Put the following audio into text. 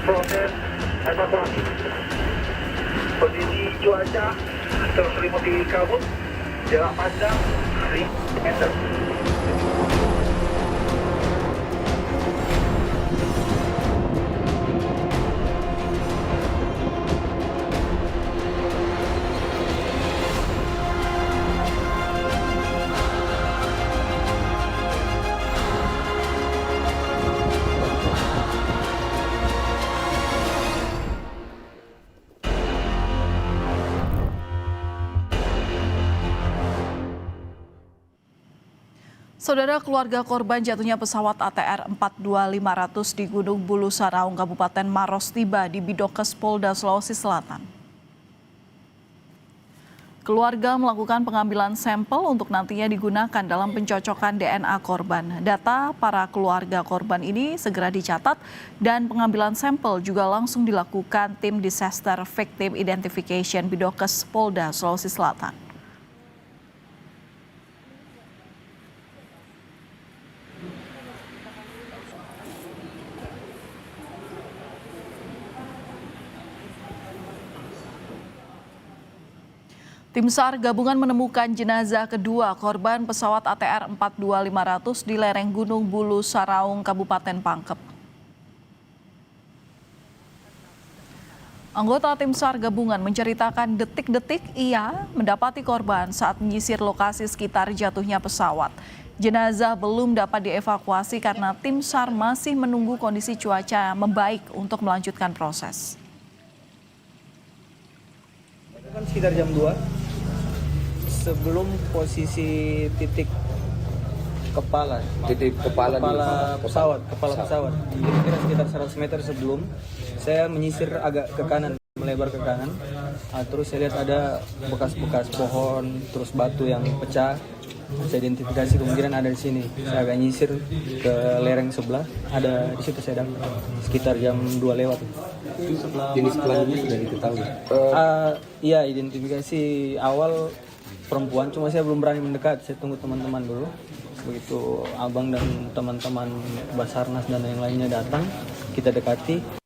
proses evakuasi. Kondisi cuaca terselimuti kabut, jarak pandang 5 meter. Saudara, keluarga korban jatuhnya pesawat ATR 42500 di Gunung Bulu Saraung, Kabupaten Maros tiba di Bidokes, Polda Sulawesi Selatan. Keluarga melakukan pengambilan sampel untuk nantinya digunakan dalam pencocokan DNA korban. Data para keluarga korban ini segera dicatat dan pengambilan sampel juga langsung dilakukan tim Disaster Victim Identification Bidokes, Polda Sulawesi Selatan. Tim SAR gabungan menemukan jenazah kedua korban pesawat ATR 42500 di lereng Gunung Bulu Saraung, Kabupaten Pangkep. Anggota tim SAR gabungan menceritakan detik-detik ia mendapati korban saat menyisir lokasi sekitar jatuhnya pesawat. Jenazah belum dapat dievakuasi karena tim SAR masih menunggu kondisi cuaca membaik untuk melanjutkan proses. Kan sekitar jam 2 sebelum posisi titik kepala pesawat. Kira-kira sekitar 100 meter sebelum saya menyisir agak ke kanan, melebar ke kanan. Terus saya lihat ada bekas-bekas pohon, terus batu yang pecah. Saya identifikasi kemungkinan ada di sini. Saya agak nyisir ke lereng sebelah, ada di situ saya dapat sekitar jam 2 lewat. Jenis kelaminnya sudah diketahui? Iya, identifikasi awal perempuan, cuma saya belum berani mendekat. Saya tunggu teman-teman dulu. Begitu abang dan teman-teman Basarnas dan yang lainnya datang, kita dekati.